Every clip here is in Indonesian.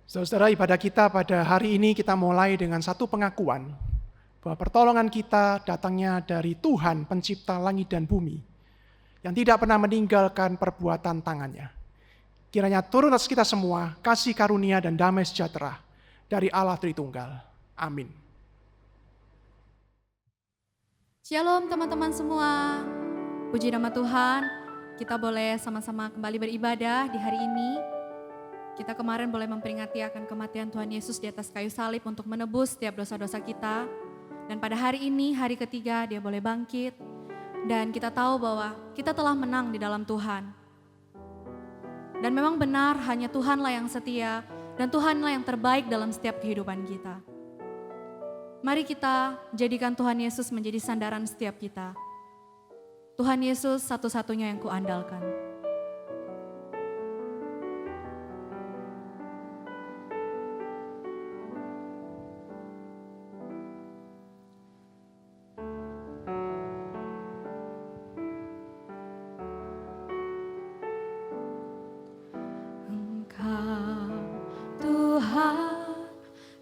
Saudara, ibadah kita pada hari ini kita mulai dengan satu pengakuan bahwa pertolongan kita datangnya dari Tuhan pencipta langit dan bumi yang tidak pernah meninggalkan perbuatan tangannya. Kiranya turun atas kita semua kasih karunia dan damai sejahtera dari Allah Tritunggal. Amin. Shalom teman-teman semua. Puji nama Tuhan, kita boleh sama-sama kembali beribadah di hari ini. Kita kemarin boleh memperingati akan kematian Tuhan Yesus di atas kayu salib untuk menebus setiap dosa-dosa kita. Dan pada hari ini, hari ketiga, Dia boleh bangkit. Dan kita tahu bahwa kita telah menang di dalam Tuhan. Dan memang benar hanya Tuhanlah yang setia dan Tuhanlah yang terbaik dalam setiap kehidupan kita. Mari kita jadikan Tuhan Yesus menjadi sandaran setiap kita. Tuhan Yesus satu-satunya yang kuandalkan.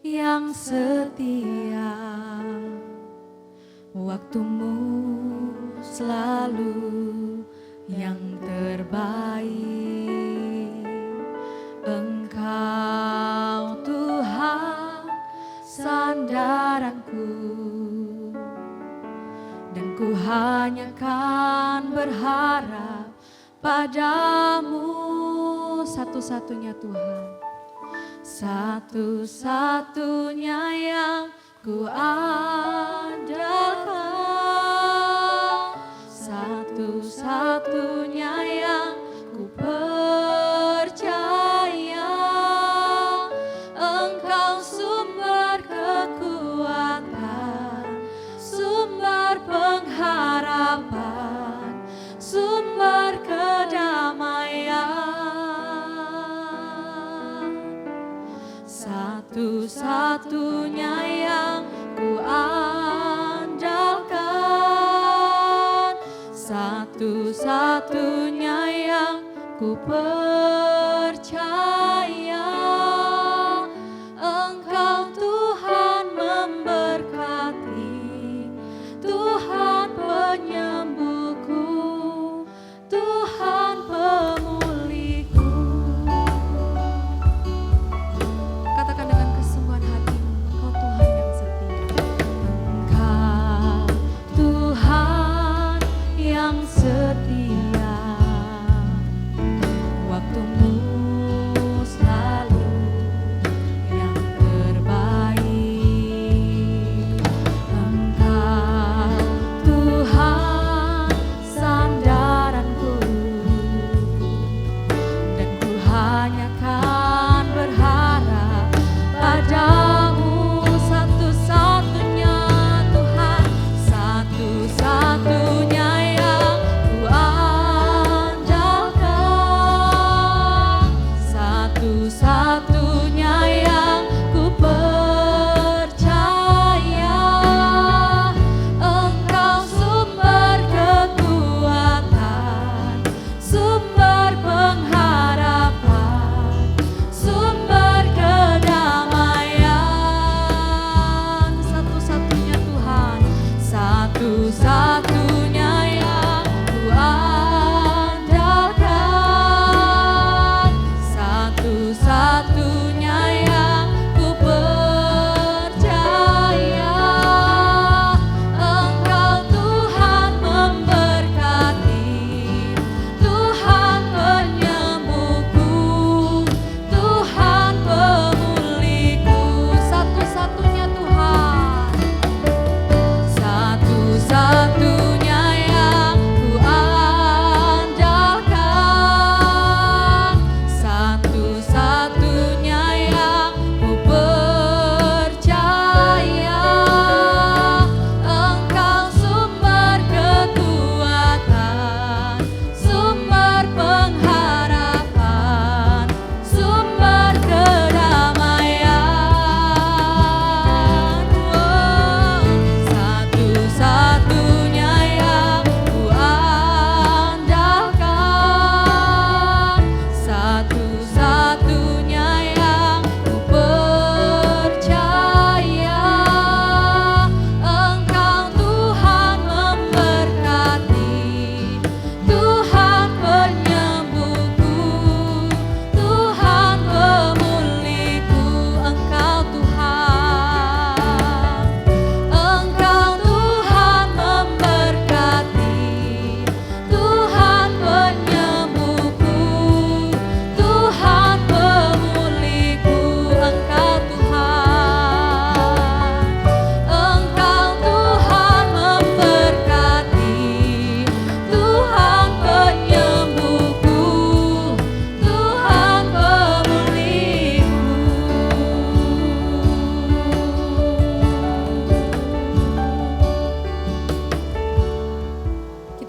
Yang setia, waktumu selalu yang terbaik. Engkau Tuhan sandaranku, dan ku hanya kan berharap padamu, satu-satunya Tuhan. Satu-satunya yang ku andalkan, satu-satunya yang ku percaya. Engkau sumber kekuatan, sumber pengharapan, sumber kedamaian. Satu-satunya yang ku andalkan, satu-satunya yang ku percaya. Engkau Tuhan memberkati, Tuhan penyembuhku, Tuhan pemulihku. Katakan dengan kesungguhan hatimu, Engkau Tuhan yang setia. Engkau Tuhan yang setia, waktumu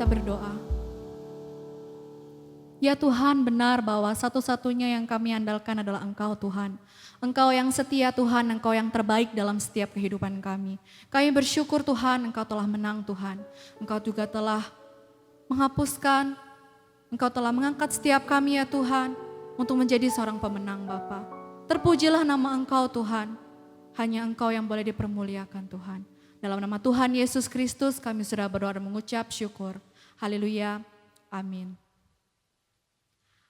berdoa. Ya Tuhan, benar bahwa satu-satunya yang kami andalkan adalah Engkau Tuhan. Engkau yang setia Tuhan, Engkau yang terbaik dalam setiap kehidupan kami. Kami bersyukur Tuhan, Engkau telah menang Tuhan. Engkau juga telah menghapuskan, Engkau telah mengangkat setiap kami ya Tuhan, untuk menjadi seorang pemenang Bapa. Terpujilah nama Engkau Tuhan, hanya Engkau yang boleh dipermuliakan Tuhan. Dalam nama Tuhan Yesus Kristus kami sudah berdoa dan mengucap syukur. Haleluya, amin.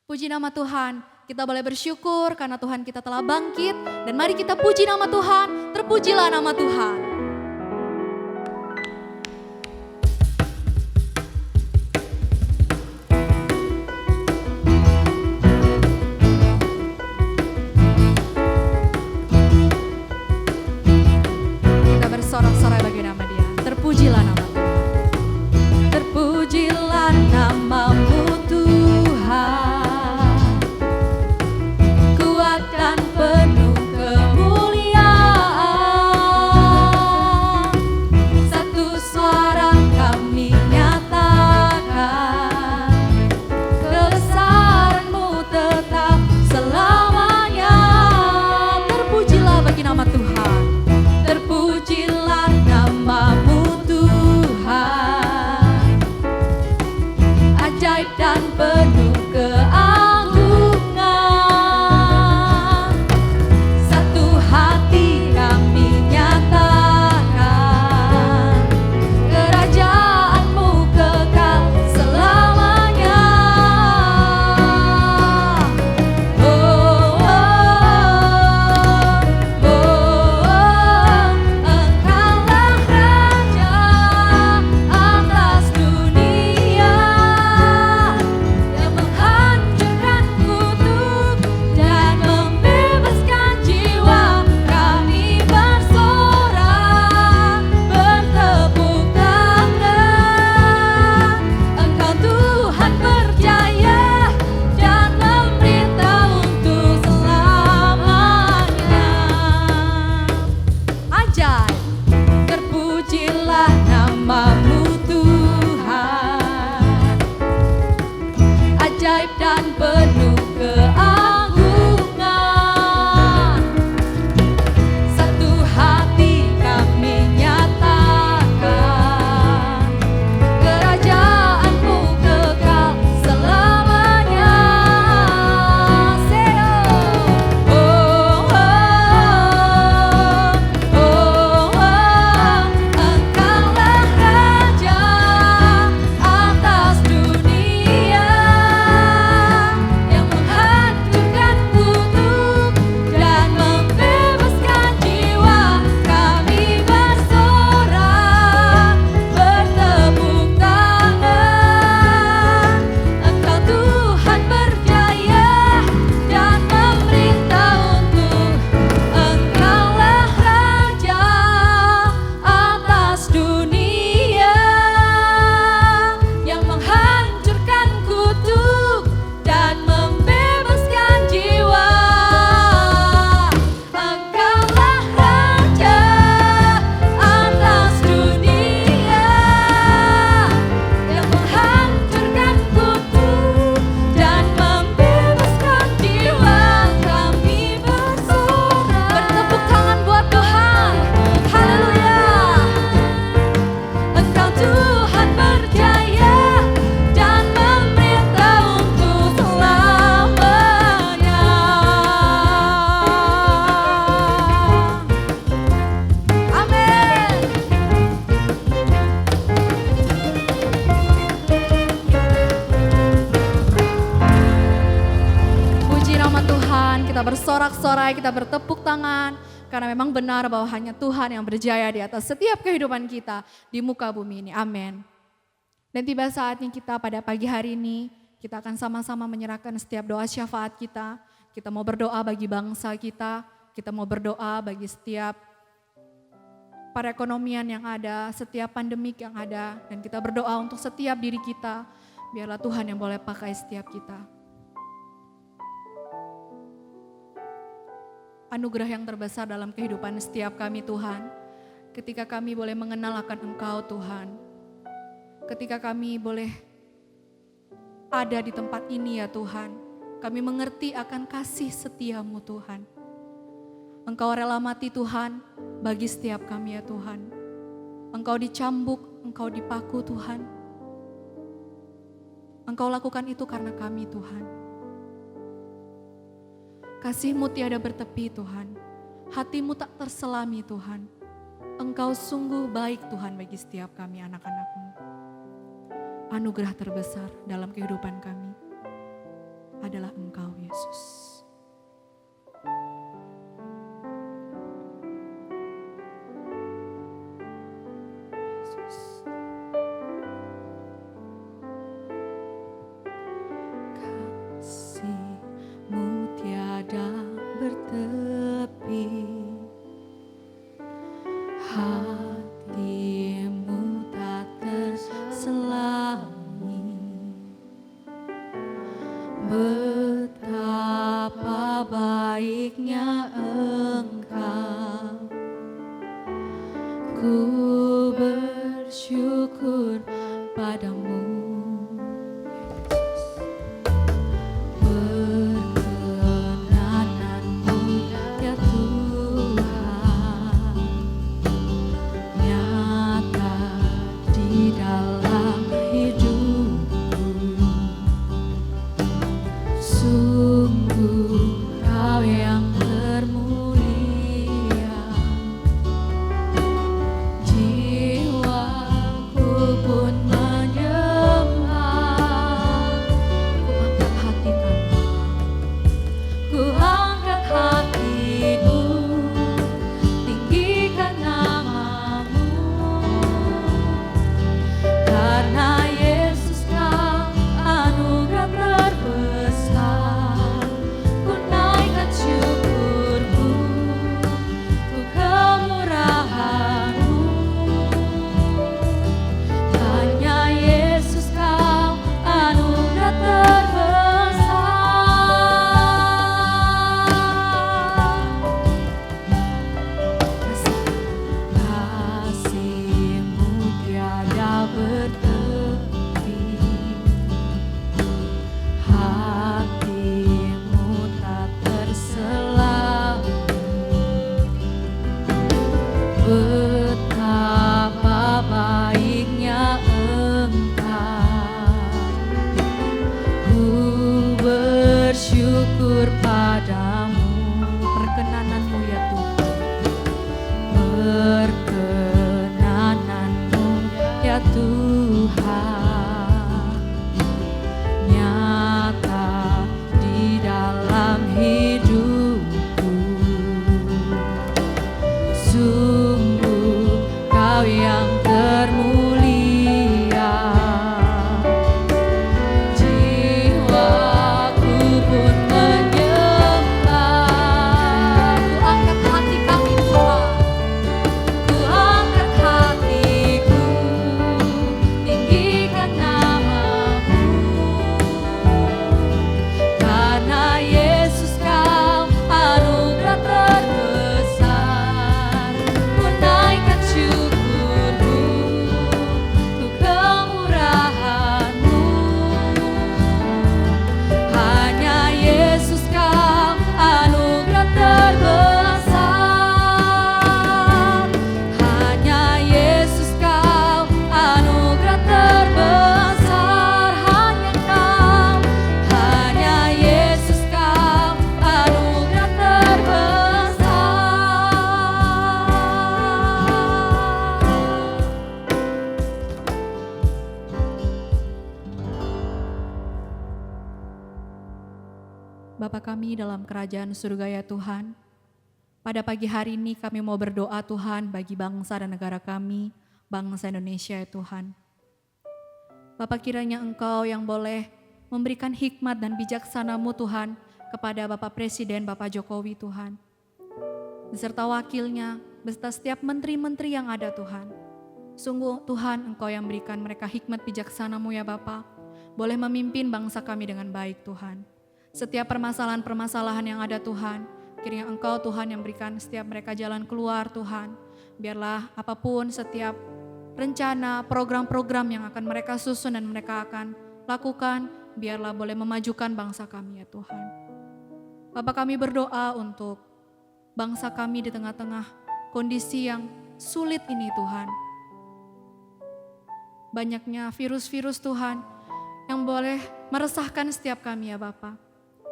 Puji nama Tuhan, kita boleh bersyukur karena Tuhan kita telah bangkit. Dan mari kita puji nama Tuhan, terpujilah nama Tuhan. Kita bersorak-sorai bagi nama Dia, terpujilah nama Tuhan. Terpujilah namamu Tuhan. Dan penuh kemuliaan, satu suara kami nyatakan, kebesaran-Mu tetap selamanya. Terpujilah bagi nama Tuhan, terpujilah namamu Tuhan, ajaib dan penuh keagungan. bersorak-sorai, kita bertepuk tangan. Karena memang benar bahwa hanya Tuhan yang berjaya di atas setiap kehidupan kita di muka bumi ini. Amin. Dan tiba saatnya kita pada pagi hari ini, kita akan sama-sama menyerahkan setiap doa syafaat kita. Kita mau berdoa bagi bangsa kita mau berdoa bagi setiap perekonomian yang ada, setiap pandemik yang ada. Dan kita berdoa untuk setiap diri kita, biarlah Tuhan yang boleh pakai setiap kita. Anugerah yang terbesar dalam kehidupan setiap kami Tuhan, ketika kami boleh mengenal akan Engkau Tuhan. ketika kami boleh ada di tempat ini ya Tuhan, kami mengerti akan kasih setiamu Tuhan. Engkau rela mati Tuhan bagi setiap kami ya Tuhan. Engkau dicambuk, Engkau dipaku Tuhan. Engkau lakukan itu karena kami Tuhan. Kasih-Mu tiada bertepi Tuhan. Hati-Mu tak terselami Tuhan. Engkau sungguh baik Tuhan bagi setiap kami anak-anak-Mu. Anugerah terbesar dalam kehidupan kami adalah Engkau Yesus. Kasih-Mu tiada bertepi, hati-Mu tak terselami. Betapa baiknya Engkau, ku bersyukur padamu. Perkenananmu ya Tuhan, nyata di dalam hidupku. Sungguh Kau yang termulia, jiwaku pun menyembah. Ku angkat hatiku, tinggikan namamu, karena Yesus Kau anugerah terbesar. Ku naikkan syukurku untuk kemurahan-Mu, hanya Yesus Kau anugerah terbesar. Kasih-Mu tiada bertepi, hati-Mu tak terselami. Betapa baiknya Engkau, ku bersyukur padamu. Perkenananmu ya Tuhan, perkenananmu ya Tuhan, nyata di dalam hidupku. Sungguh Kau yang termulia, jiwaku pun menyembah. Ku angkat hati kami Tuhan, ku angkat hatiku, tinggikan namamu, karena Yesus Kau anugerah terbesar. Ku naikkan syukurku untuk kemurahan-Mu, hanya Yesus Kau anugerah terbesar. Hanya Yesus Kau anugerah terbesar. Hanya Yesus Kau anugerah terbesar. Bapa kami dalam kerajaan surga ya Tuhan, pada pagi hari ini kami mau berdoa Tuhan bagi bangsa dan negara kami, bangsa Indonesia ya Tuhan. Bapak kiranya Engkau yang boleh memberikan hikmat dan bijaksana-Mu Tuhan kepada Bapak Presiden, Bapak Jokowi Tuhan, beserta wakilnya, beserta setiap menteri-menteri yang ada Tuhan. Sungguh Tuhan Engkau yang berikan mereka hikmat bijaksana-Mu ya Bapa, boleh memimpin bangsa kami dengan baik Tuhan. Setiap permasalahan-permasalahan yang ada Tuhan, kiranya Engkau Tuhan yang berikan setiap mereka jalan keluar Tuhan. Biarlah apapun setiap rencana, program-program yang akan mereka susun dan mereka akan lakukan, biarlah boleh memajukan bangsa kami ya Tuhan. Bapa, kami berdoa untuk bangsa kami di tengah-tengah kondisi yang sulit ini Tuhan. Banyaknya virus-virus Tuhan yang boleh meresahkan setiap kami ya Bapa.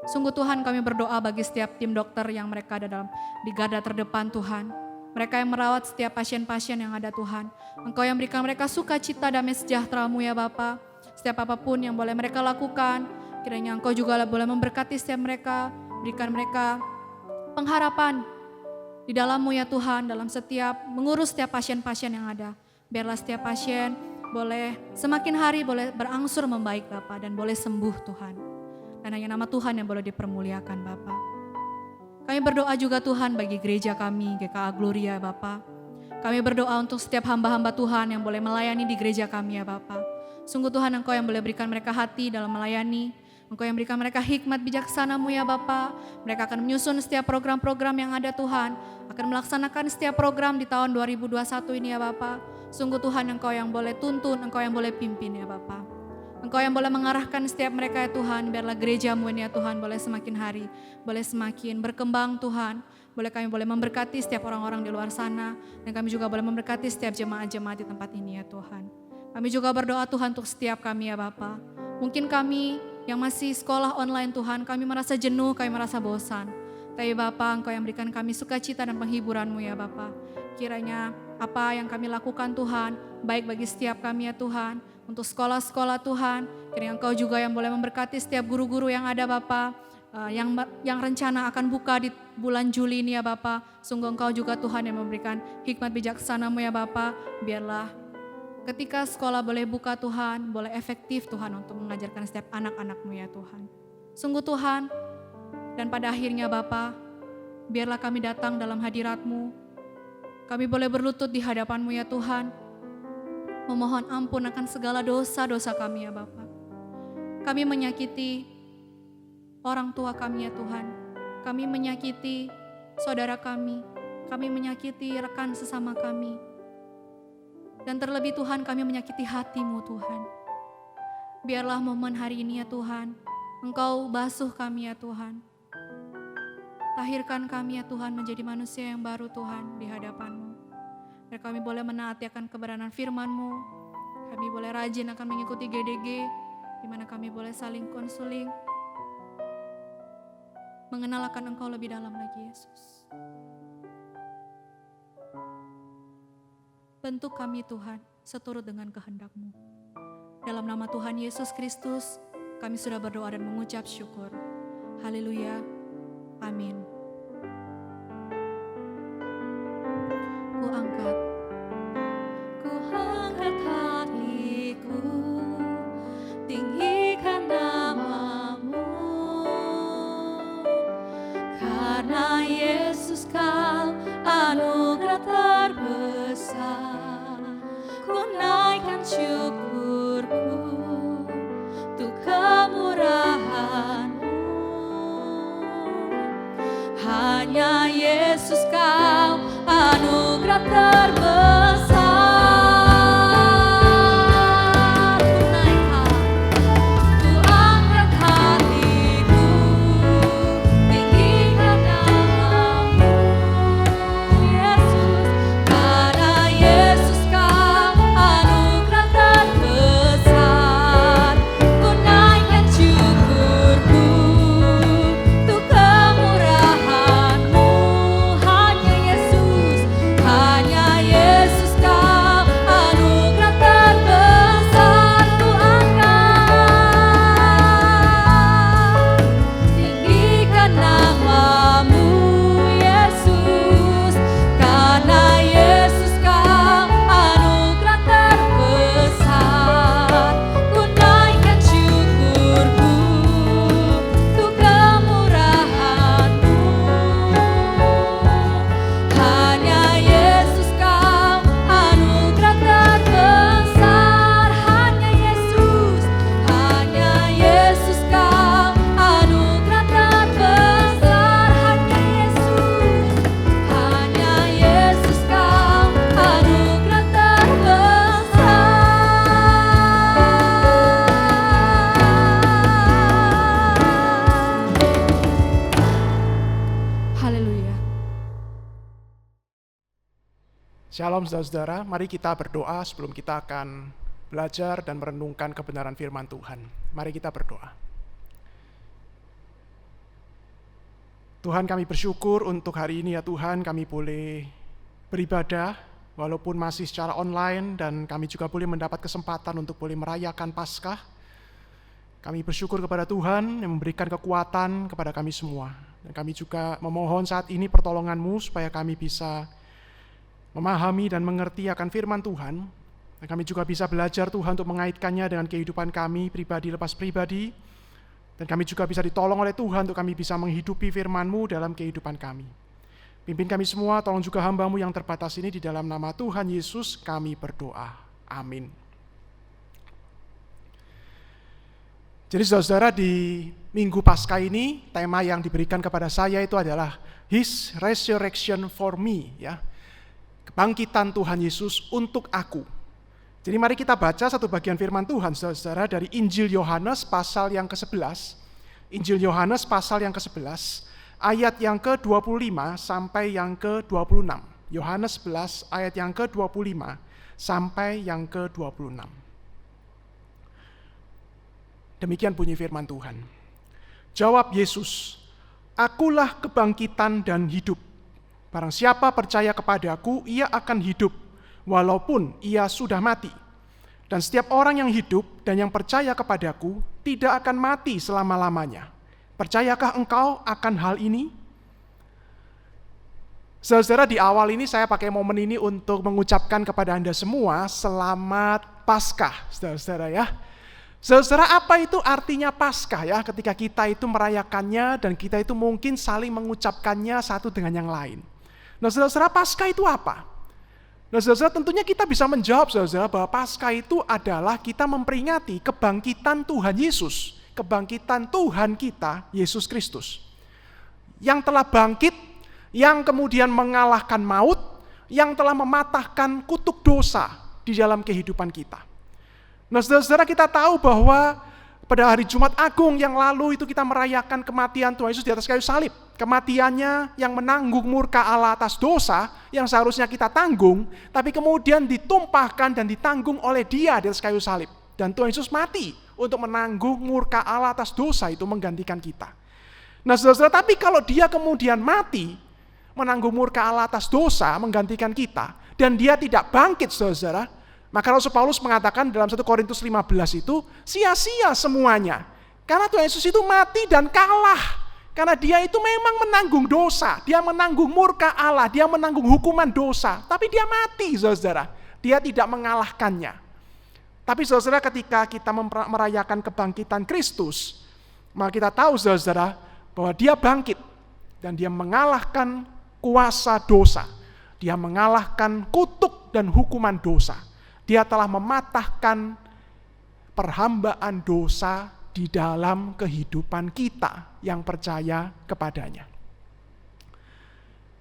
Sungguh Tuhan, kami berdoa bagi setiap tim dokter yang mereka ada di garda terdepan Tuhan. Mereka yang merawat setiap pasien-pasien yang ada Tuhan. Engkau yang berikan mereka sukacita damai sejahtera-Mu ya Bapa. Setiap apapun yang boleh mereka lakukan, kiranya Engkau juga boleh memberkati setiap mereka. Berikan mereka pengharapan di dalam-Mu ya Tuhan, dalam setiap mengurus setiap pasien-pasien yang ada. Biarlah setiap pasien boleh semakin hari boleh berangsur membaik Bapa, dan boleh sembuh Tuhan. Dan hanya nama Tuhan yang boleh dipermuliakan Bapa. Kami berdoa juga Tuhan bagi gereja kami, GKA Gloria Bapa. Kami berdoa untuk setiap hamba-hamba Tuhan yang boleh melayani di gereja kami ya Bapa. Sungguh Tuhan, Engkau yang boleh berikan mereka hati dalam melayani. Engkau yang berikan mereka hikmat bijaksana-Mu ya Bapa. Mereka akan menyusun setiap program-program yang ada Tuhan. Akan melaksanakan setiap program di tahun 2021 ini ya Bapa. Sungguh Tuhan, Engkau yang boleh tuntun, Engkau yang boleh pimpin ya Bapa. Engkau yang boleh mengarahkan setiap mereka ya Tuhan. Biarlah gereja-Mu ini ya Tuhan boleh semakin hari, boleh semakin berkembang Tuhan. Boleh kami boleh memberkati setiap orang-orang di luar sana. Dan kami juga boleh memberkati setiap jemaat-jemaat di tempat ini ya Tuhan. Kami juga berdoa Tuhan untuk setiap kami ya Bapa. Mungkin kami yang masih sekolah online Tuhan, kami merasa jenuh, kami merasa bosan. Tapi Bapa, Engkau yang berikan kami sukacita dan penghiburan-Mu ya Bapa. Kiranya apa yang kami lakukan Tuhan, baik bagi setiap kami ya Tuhan, untuk sekolah-sekolah Tuhan, kiranya Engkau juga yang boleh memberkati setiap guru-guru yang ada Bapa, yang rencana akan buka di bulan Juli ini ya Bapa. Sungguh Engkau juga Tuhan yang memberikan hikmat bijaksana-Mu ya Bapa. Biarlah ketika sekolah boleh buka Tuhan, boleh efektif Tuhan untuk mengajarkan setiap anak-anak-Mu ya Tuhan. Sungguh Tuhan, dan pada akhirnya Bapa, biarlah kami datang dalam hadirat-Mu. Kami boleh berlutut di hadapan-Mu ya Tuhan, memohon ampun akan segala dosa-dosa kami ya Bapa. Kami menyakiti orang tua kami ya Tuhan. Kami menyakiti saudara kami menyakiti rekan sesama kami. Dan terlebih Tuhan, kami menyakiti hati-Mu Tuhan. Biarlah momen hari ini ya Tuhan, Engkau basuh kami ya Tuhan. Tahirkan kami ya Tuhan menjadi manusia yang baru Tuhan di hadapan-Mu. Biar kami boleh menaati akan kebenaran firman-Mu. Kami boleh rajin akan mengikuti GDG, di mana kami boleh saling konseling, mengenal akan Engkau lebih dalam lagi Yesus. Bentuk kami Tuhan seturut dengan kehendak-Mu. Dalam nama Tuhan Yesus Kristus, kami sudah berdoa dan mengucap syukur. Haleluya. Amin. Ku angkat hatiku, tinggikan nama-Mu, karena Yesus Kau anugerah terbesar. Ku naikkan syukurku untuk kemurahan-Mu. Hanya Yesus Kau anugerah terbesar. Ku angkat hatiku, tinggikan nama-Mu, Yesus. Karena Yesus Kau anugerah terbesar. Ku naikkan syukurku untuk kemurahan-Mu. Hanya Yesus, hanya Yesus. Shalom saudara-saudara, mari kita berdoa sebelum kita akan belajar dan merenungkan kebenaran firman Tuhan. Mari kita berdoa. Tuhan, kami bersyukur untuk hari ini ya Tuhan, kami boleh beribadah walaupun masih secara online, dan kami juga boleh mendapat kesempatan untuk boleh merayakan Paskah. Kami bersyukur kepada Tuhan yang memberikan kekuatan kepada kami semua. Dan kami juga memohon saat ini pertolongan-Mu supaya kami bisa memahami dan mengerti akan firman Tuhan, dan kami juga bisa belajar Tuhan untuk mengaitkannya dengan kehidupan kami pribadi lepas pribadi, dan kami juga bisa ditolong oleh Tuhan untuk kami bisa menghidupi firman-Mu dalam kehidupan kami. Pimpin kami semua, tolong juga hamba-Mu yang terbatas ini, di dalam nama Tuhan Yesus kami berdoa. Amin. Jadi saudara, di Minggu Paskah ini, tema yang diberikan kepada saya itu adalah His Resurrection for Me, ya. Kebangkitan Tuhan Yesus untuk aku. Jadi mari kita baca satu bagian firman Tuhan, saudara, dari Injil Yohanes pasal yang ke-11. Injil Yohanes pasal yang ke-11, ayat yang ke-25 sampai yang ke-26. Yohanes 11 ayat yang ke-25 sampai yang ke-26. Demikian bunyi firman Tuhan. Jawab Yesus, "Akulah kebangkitan dan hidup. Barang siapa percaya kepadaku, ia akan hidup, walaupun ia sudah mati. Dan setiap orang yang hidup dan yang percaya kepadaku, tidak akan mati selama-lamanya. Percayakah engkau akan hal ini?" Saudara, di awal ini saya pakai momen ini untuk mengucapkan kepada Anda semua, selamat Paskah, saudara-saudara ya. Saudara, apa itu artinya Paskah ya, ketika kita itu merayakannya dan kita itu mungkin saling mengucapkannya satu dengan yang lain. Nah, saudara-saudara, Paskah itu apa? Nah, saudara-saudara, tentunya kita bisa menjawab, saudara-saudara, bahwa Paskah itu adalah kita memperingati kebangkitan Tuhan Yesus, kebangkitan Tuhan kita, Yesus Kristus, yang telah bangkit, yang kemudian mengalahkan maut, yang telah mematahkan kutuk dosa di dalam kehidupan kita. Nah, saudara-saudara, kita tahu bahwa pada hari Jumat Agung yang lalu itu kita merayakan kematian Tuhan Yesus di atas kayu salib. Kematiannya yang menanggung murka Allah atas dosa yang seharusnya kita tanggung, tapi kemudian ditumpahkan dan ditanggung oleh Dia di atas kayu salib. Dan Tuhan Yesus mati untuk menanggung murka Allah atas dosa itu, menggantikan kita. Nah, saudara-saudara, tapi kalau Dia kemudian mati, menanggung murka Allah atas dosa, menggantikan kita, dan Dia tidak bangkit, saudara-saudara, maka Rasul Paulus mengatakan dalam 1 Korintus 15 itu, sia-sia semuanya. Karena Tuhan Yesus itu mati dan kalah. Karena Dia itu memang menanggung dosa, Dia menanggung murka Allah, Dia menanggung hukuman dosa. Tapi Dia mati, saudara. Dia tidak mengalahkannya. Tapi saudara, ketika kita merayakan kebangkitan Kristus, maka kita tahu, saudara, bahwa Dia bangkit. Dan Dia mengalahkan kuasa dosa. Dia mengalahkan kutuk dan hukuman dosa. Dia telah mematahkan perhambaan dosa di dalam kehidupan kita yang percaya kepadanya.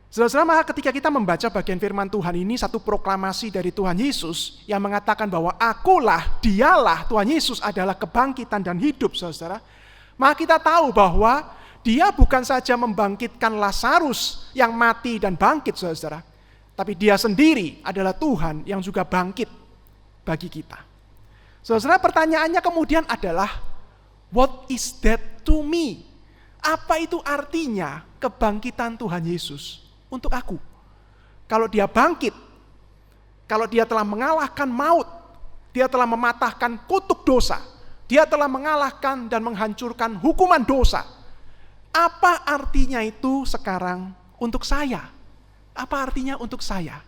Saudara-saudara, maka ketika kita membaca bagian firman Tuhan ini, satu proklamasi dari Tuhan Yesus yang mengatakan bahwa akulah, Dialah, Tuhan Yesus adalah kebangkitan dan hidup, saudara. Maka kita tahu bahwa Dia bukan saja membangkitkan Lazarus yang mati dan bangkit, saudara, tapi Dia sendiri adalah Tuhan yang juga bangkit bagi kita. Saudara, pertanyaannya kemudian adalah, what is that to me? Apa itu artinya kebangkitan Tuhan Yesus untuk aku? Kalau Dia bangkit, kalau Dia telah mengalahkan maut, Dia telah mematahkan kutuk dosa, Dia telah mengalahkan dan menghancurkan hukuman dosa, apa artinya itu sekarang untuk saya? Apa artinya untuk saya?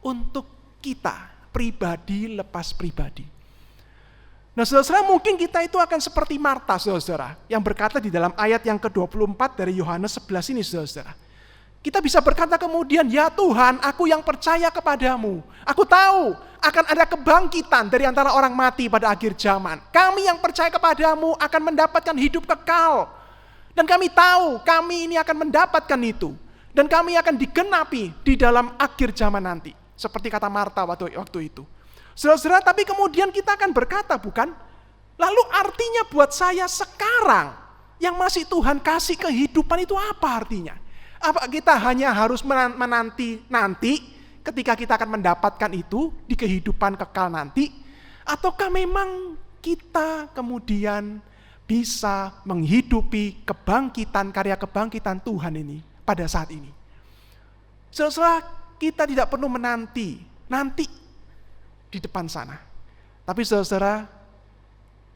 Untuk kita, pribadi lepas pribadi. Nah, saudara, mungkin kita itu akan seperti Marta, saudara, yang berkata di dalam ayat yang ke-24 dari Yohanes 11 ini, saudara. Kita bisa berkata kemudian, ya Tuhan, aku yang percaya kepadamu. Aku tahu akan ada kebangkitan dari antara orang mati pada akhir zaman. Kami yang percaya kepadamu akan mendapatkan hidup kekal. Dan kami tahu kami ini akan mendapatkan itu. Dan kami akan digenapi di dalam akhir zaman nanti. Seperti kata Marta waktu itu. Saudara-saudara, tapi kemudian kita akan berkata, bukan? Lalu artinya buat saya sekarang, yang masih Tuhan kasih kehidupan itu apa artinya? Apa kita hanya harus menanti ketika kita akan mendapatkan itu di kehidupan kekal nanti, ataukah memang kita kemudian bisa menghidupi kebangkitan, karya kebangkitan Tuhan ini pada saat ini. Saudara, kita tidak perlu nanti di depan sana. Tapi saudara,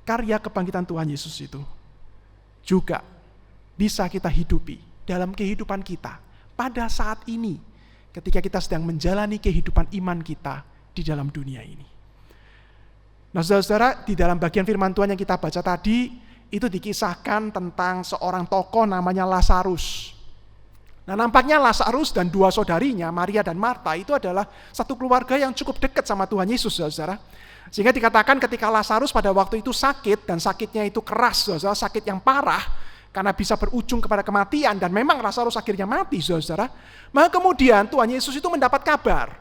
karya kebangkitan Tuhan Yesus itu juga bisa kita hidupi dalam kehidupan kita pada saat ini, ketika kita sedang menjalani kehidupan iman kita di dalam dunia ini. Nah saudara, di dalam bagian firman Tuhan yang kita baca tadi, itu dikisahkan tentang seorang tokoh namanya Lazarus. Nah nampaknya Lazarus dan dua saudarinya, Maria dan Marta, itu adalah satu keluarga yang cukup dekat sama Tuhan Yesus, saudara. Sehingga dikatakan ketika Lazarus pada waktu itu sakit, dan sakitnya itu keras, saudara, sakit yang parah, karena bisa berujung kepada kematian, dan memang Lazarus akhirnya mati, saudara. Maka kemudian Tuhan Yesus itu mendapat kabar.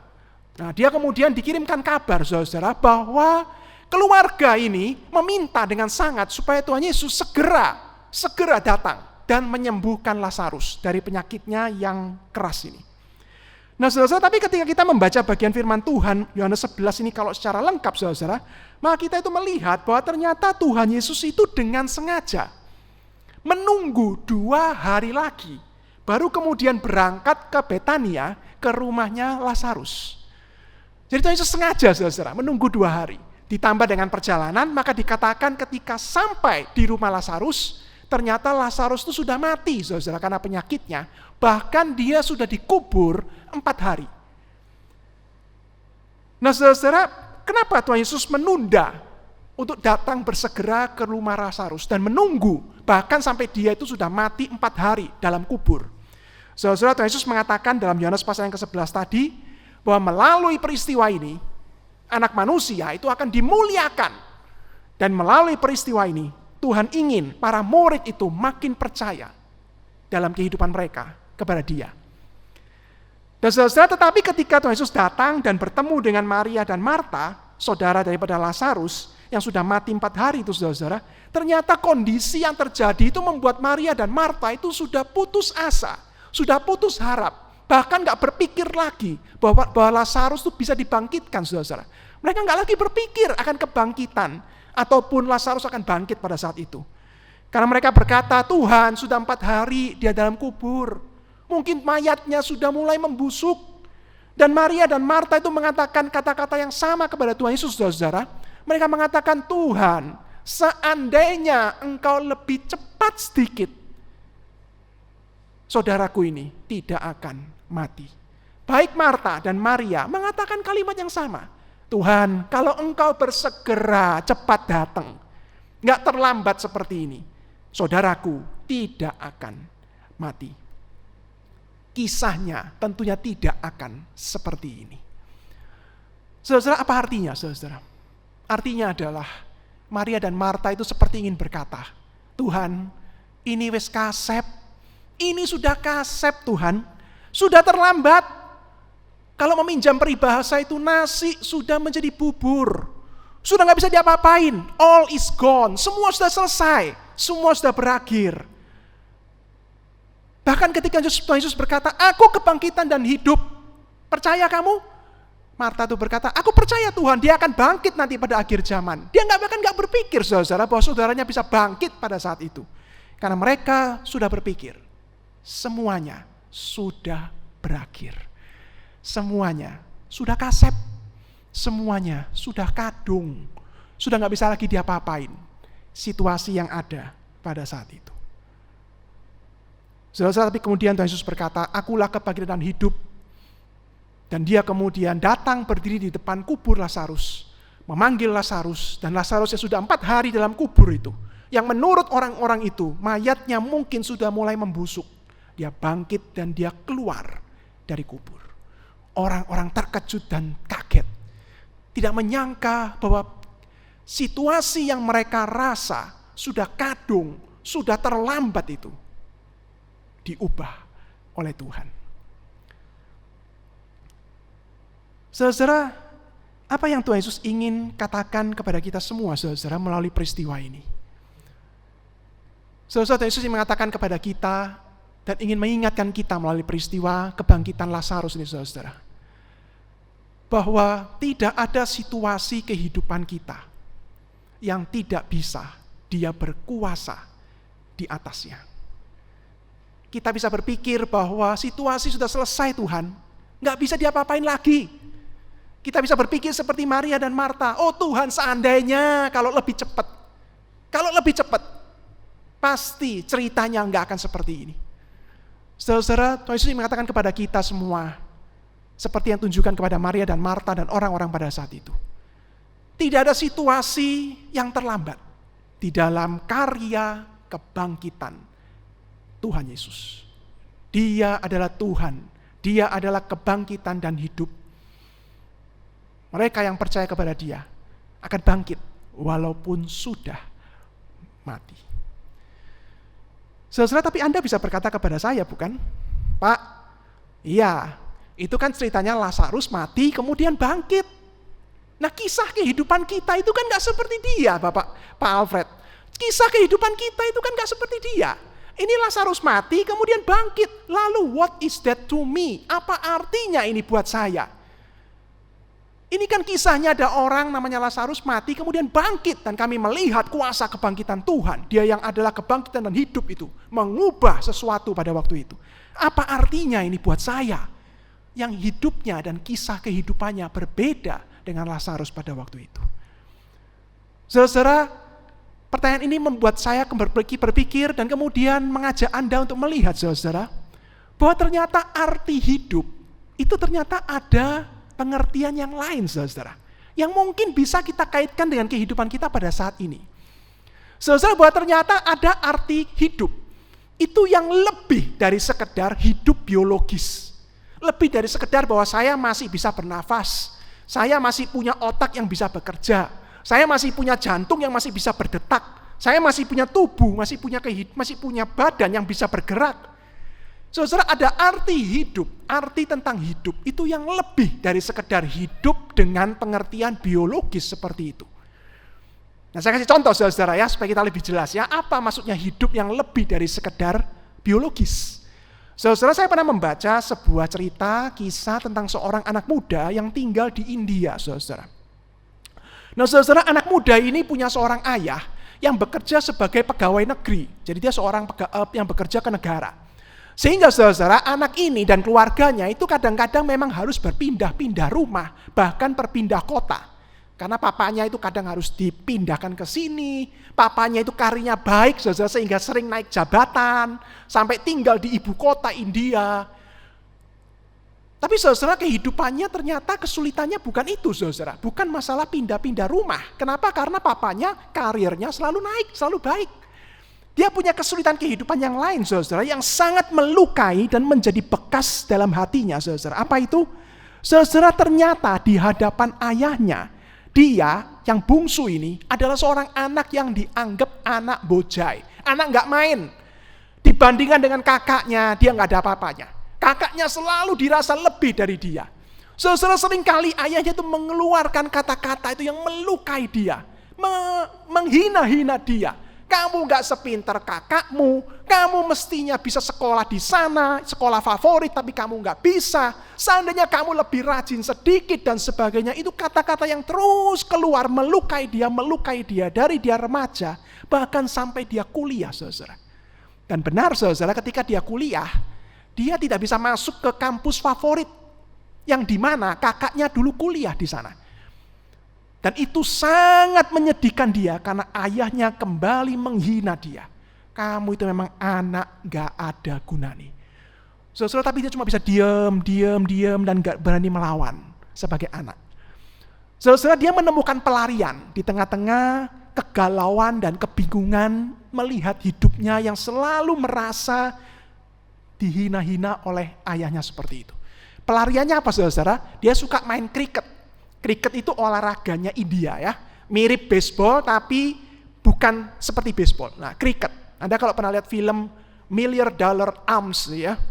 Nah dia kemudian dikirimkan kabar, saudara, bahwa keluarga ini meminta dengan sangat supaya Tuhan Yesus segera datang dan menyembuhkan Lazarus dari penyakitnya yang keras ini. Nah saudara, tapi ketika kita membaca bagian firman Tuhan, Yohanes 11 ini kalau secara lengkap saudara, maka kita itu melihat bahwa ternyata Tuhan Yesus itu dengan sengaja menunggu 2 hari lagi, baru kemudian berangkat ke Betania, ke rumahnya Lazarus. Jadi Tuhan Yesus sengaja saudara, menunggu 2 hari. Ditambah dengan perjalanan, maka dikatakan ketika sampai di rumah Lazarus, ternyata Lazarus itu sudah mati, saudara, karena penyakitnya. Bahkan dia sudah dikubur 4 hari. Nah, saudara, kenapa Tuhan Yesus menunda untuk datang bersegera ke rumah Lazarus dan menunggu, bahkan sampai dia itu sudah mati 4 hari dalam kubur? Saudara, Tuhan Yesus mengatakan dalam Yohanes pasal yang ke-11 tadi, bahwa melalui peristiwa ini, Anak manusia itu akan dimuliakan. Dan melalui peristiwa ini, Tuhan ingin para murid itu makin percaya dalam kehidupan mereka kepada Dia. Dan saudara, tetapi ketika Tuhan Yesus datang dan bertemu dengan Maria dan Marta, saudara daripada Lazarus, yang sudah mati 4 hari itu saudara, ternyata kondisi yang terjadi itu membuat Maria dan Marta itu sudah putus asa, sudah putus harap. Bahkan gak berpikir lagi bahwa Lazarus itu bisa dibangkitkan, saudara. Mereka gak lagi berpikir akan kebangkitan, ataupun Lazarus akan bangkit pada saat itu. Karena mereka berkata, Tuhan sudah 4 hari dia dalam kubur. Mungkin mayatnya sudah mulai membusuk. Dan Maria dan Marta itu mengatakan kata-kata yang sama kepada Tuhan Yesus, saudara. Mereka mengatakan, Tuhan, seandainya engkau lebih cepat sedikit, saudaraku ini tidak akan mati. Baik Marta dan Maria mengatakan kalimat yang sama. Tuhan, kalau engkau bersegera cepat datang, gak terlambat seperti ini, saudaraku tidak akan mati. Kisahnya tentunya tidak akan seperti ini. Saudara, apa artinya saudara? Artinya adalah Maria dan Marta itu seperti ingin berkata, Tuhan, ini wis kasep, ini sudah kasep Tuhan, sudah terlambat. Kalau meminjam peribahasa itu nasi sudah menjadi bubur. Sudah gak bisa diapa-apain. All is gone. Semua sudah selesai. Semua sudah berakhir. Bahkan ketika Tuhan Yesus berkata, aku kebangkitan dan hidup. Percaya kamu? Marta itu berkata, aku percaya Tuhan, dia akan bangkit nanti pada akhir zaman. Dia bahkan gak berpikir saudara bahwa saudaranya bisa bangkit pada saat itu. Karena mereka sudah berpikir, semuanya sudah berakhir. Semuanya sudah kasep. Semuanya sudah kadung. Sudah gak bisa lagi diapa-apain. Situasi yang ada pada saat itu. Saudara, tapi kemudian Tuhan Yesus berkata, akulah kebangkitan dan hidup. Dan dia kemudian datang berdiri di depan kubur Lazarus. Memanggil Lazarus. Dan Lazarus yang sudah 4 hari dalam kubur itu. Yang menurut orang-orang itu, mayatnya mungkin sudah mulai membusuk. Dia bangkit dan dia keluar dari kubur. Orang-orang terkejut dan kaget. Tidak menyangka bahwa situasi yang mereka rasa sudah kadung, sudah terlambat itu diubah oleh Tuhan. Saudara, apa yang Tuhan Yesus ingin katakan kepada kita semua, saudara, melalui peristiwa ini? Saudara, Tuhan Yesus ingin mengatakan kepada kita dan ingin mengingatkan kita melalui peristiwa kebangkitan Lazarus ini, saudara. bahwa tidak ada situasi kehidupan kita yang tidak bisa Dia berkuasa di atasnya. Kita bisa berpikir bahwa situasi sudah selesai Tuhan, nggak bisa diapa-apain lagi. Kita bisa berpikir seperti Maria dan Marta, oh Tuhan seandainya kalau lebih cepat. Kalau lebih cepat, pasti ceritanya nggak akan seperti ini. Saudara, Tuhan Yesus mengatakan kepada kita semua, seperti yang tunjukkan kepada Maria dan Marta dan orang-orang pada saat itu. Tidak ada situasi yang terlambat di dalam karya kebangkitan Tuhan Yesus. Dia adalah Tuhan, Dia adalah kebangkitan dan hidup. Mereka yang percaya kepada Dia akan bangkit walaupun sudah mati. Saudara, tapi Anda bisa berkata kepada saya, bukan? Pak, iya, itu kan ceritanya Lazarus mati kemudian bangkit. Nah, kisah kehidupan kita itu kan gak seperti dia, Pak Alfred. Kisah kehidupan kita itu kan gak seperti dia. Ini Lazarus mati kemudian bangkit. Lalu what is that to me? Apa artinya ini buat saya? Ini kan kisahnya ada orang namanya Lazarus mati kemudian bangkit. Dan kami melihat kuasa kebangkitan Tuhan. Dia yang adalah kebangkitan dan hidup itu. Mengubah sesuatu pada waktu itu. Apa artinya ini buat saya? Yang hidupnya dan kisah kehidupannya berbeda dengan Lazarus pada waktu itu. Saudara, pertanyaan ini membuat saya berpikir dan kemudian mengajak Anda untuk melihat, saudara, bahwa ternyata arti hidup itu ternyata ada pengertian yang lain, saudara, yang mungkin bisa kita kaitkan dengan kehidupan kita pada saat ini. Saudara, bahwa ternyata ada arti hidup itu yang lebih dari sekedar hidup biologis. Lebih dari sekedar bahwa saya masih bisa bernafas, saya masih punya otak yang bisa bekerja, saya masih punya jantung yang masih bisa berdetak, saya masih punya tubuh, masih punya badan yang bisa bergerak. Saudara, ada arti hidup, arti tentang hidup itu yang lebih dari sekedar hidup dengan pengertian biologis seperti itu. Nah, saya kasih contoh saudara ya, supaya kita lebih jelas ya, apa maksudnya hidup yang lebih dari sekedar biologis. Saudara, saya pernah membaca sebuah cerita kisah tentang seorang anak muda yang tinggal di India, saudara. Nah, saudara, anak muda ini punya seorang ayah yang bekerja sebagai pegawai negeri. Jadi dia seorang yang bekerja ke negara. Sehingga saudara, anak ini dan keluarganya itu kadang-kadang memang harus berpindah-pindah rumah, bahkan berpindah kota. Karena papanya itu kadang harus dipindahkan ke sini, papanya itu karirnya baik saudara, sehingga sering naik jabatan, sampai tinggal di ibu kota India. Tapi saudara, kehidupannya ternyata kesulitannya bukan itu saudara, bukan masalah pindah-pindah rumah. Kenapa? Karena papanya karirnya selalu naik, selalu baik. Dia punya kesulitan kehidupan yang lain, saudara, yang sangat melukai dan menjadi bekas dalam hatinya, saudara. Apa itu? Saudara, ternyata di hadapan ayahnya, dia yang bungsu ini adalah seorang anak yang dianggap anak bojai. Anak nggak main. Dibandingkan dengan kakaknya, dia nggak ada apa-apanya. Kakaknya selalu dirasa lebih dari dia. Saudara, seringkali ayahnya itu mengeluarkan kata-kata itu yang melukai dia. Menghina-hina dia. Kamu gak sepinter kakakmu, kamu mestinya bisa sekolah di sana, sekolah favorit tapi kamu gak bisa. Seandainya kamu lebih rajin sedikit dan sebagainya, itu kata-kata yang terus keluar melukai dia dari dia remaja, bahkan sampai dia kuliah, saudara. Dan benar saudara, ketika dia kuliah, dia tidak bisa masuk ke kampus favorit, yang dimana kakaknya dulu kuliah di sana. Dan itu sangat menyedihkan dia karena ayahnya kembali menghina dia. Kamu itu memang anak gak ada gunanya. Saudara, tapi dia cuma bisa diam dan gak berani melawan sebagai anak. Saudara, dia menemukan pelarian di tengah-tengah kegalauan dan kebingungan melihat hidupnya yang selalu merasa dihina-hina oleh ayahnya seperti itu. Pelariannya apa saudara? Dia suka main kriket. Kriket itu olahraganya India ya, mirip baseball tapi bukan seperti baseball. Nah, kriket. Anda kalau pernah lihat film $1 Million Arms ya,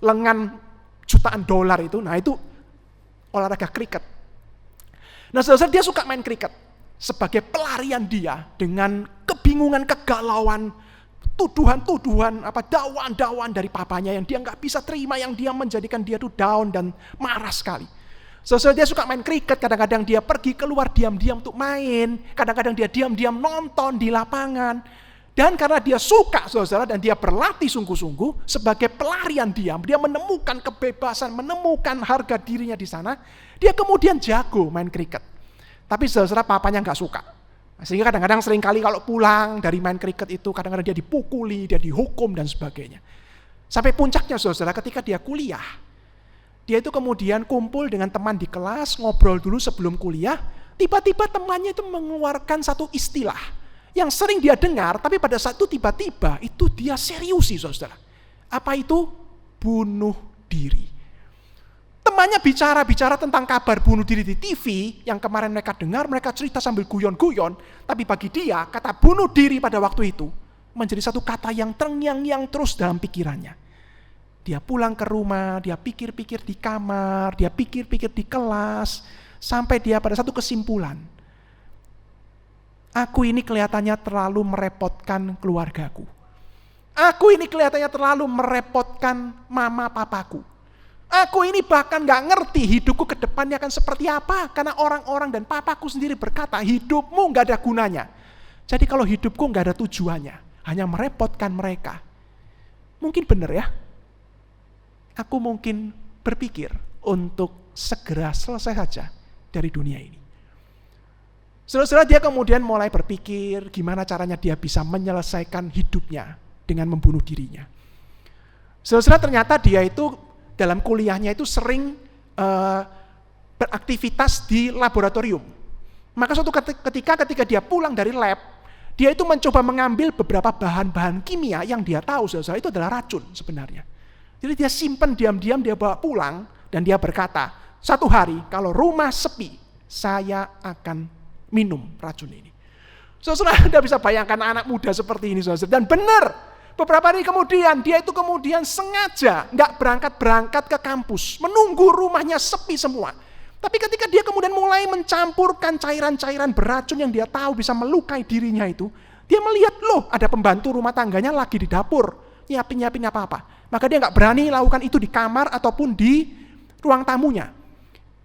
lengan jutaan dolar itu, nah itu olahraga kriket. Nah, saudara, dia suka main kriket sebagai pelarian dia dengan kebingungan, kegalauan, tuduhan-tuduhan, dakwaan-dakwaan dari papanya yang dia nggak bisa terima, yang dia menjadikan dia tuh down dan marah sekali. Saudara, dia suka main kriket, kadang-kadang dia pergi keluar diam-diam untuk main, kadang-kadang dia diam-diam nonton di lapangan. Dan karena dia suka, saudara, dan dia berlatih sungguh-sungguh sebagai pelarian diam, dia menemukan kebebasan, menemukan harga dirinya di sana, dia kemudian jago main kriket. Tapi saudara, papanya nggak suka. Sehingga kadang-kadang seringkali kalau pulang dari main kriket itu, kadang-kadang dia dipukuli, dia dihukum dan sebagainya. Sampai puncaknya saudara, ketika dia kuliah, dia itu kemudian kumpul dengan teman di kelas, ngobrol dulu sebelum kuliah, tiba-tiba temannya itu mengeluarkan satu istilah yang sering dia dengar, tapi pada saat itu tiba-tiba itu dia seriusi saudara. Apa itu? Bunuh diri. Temannya bicara tentang kabar bunuh diri di TV, yang kemarin mereka dengar, mereka cerita sambil guyon-guyon, tapi bagi dia, kata bunuh diri pada waktu itu, menjadi satu kata yang terngiang-ngiang terus dalam pikirannya. Dia pulang ke rumah, dia pikir-pikir di kamar, dia pikir-pikir di kelas, sampai dia pada satu kesimpulan. Aku ini kelihatannya terlalu merepotkan keluargaku. Aku ini kelihatannya terlalu merepotkan mama papaku. Aku ini bahkan gak ngerti hidupku ke depannya akan seperti apa. Karena orang-orang dan papaku sendiri berkata, hidupmu gak ada gunanya. Jadi kalau hidupku gak ada tujuannya, hanya merepotkan mereka. Mungkin benar ya. Aku mungkin berpikir untuk segera selesai saja dari dunia ini. Saudara-saudara, dia kemudian mulai berpikir gimana caranya dia bisa menyelesaikan hidupnya dengan membunuh dirinya. Saudara-saudara, ternyata dia itu dalam kuliahnya itu sering beraktivitas di laboratorium. Maka suatu ketika dia pulang dari lab, dia itu mencoba mengambil beberapa bahan-bahan kimia yang dia tahu saudara-saudara itu adalah racun sebenarnya. Jadi dia simpan diam-diam, dia bawa pulang, dan dia berkata, satu hari kalau rumah sepi, saya akan minum racun ini. Saudara, Anda bisa bayangkan anak muda seperti ini, saudara. Dan benar, beberapa hari kemudian, dia itu kemudian sengaja nggak berangkat ke kampus, menunggu rumahnya sepi semua. Tapi ketika dia kemudian mulai mencampurkan cairan-cairan beracun yang dia tahu bisa melukai dirinya itu, dia melihat, loh ada pembantu rumah tangganya lagi di dapur, nyiapin apa-apa. Maka dia nggak berani lakukan itu di kamar ataupun di ruang tamunya.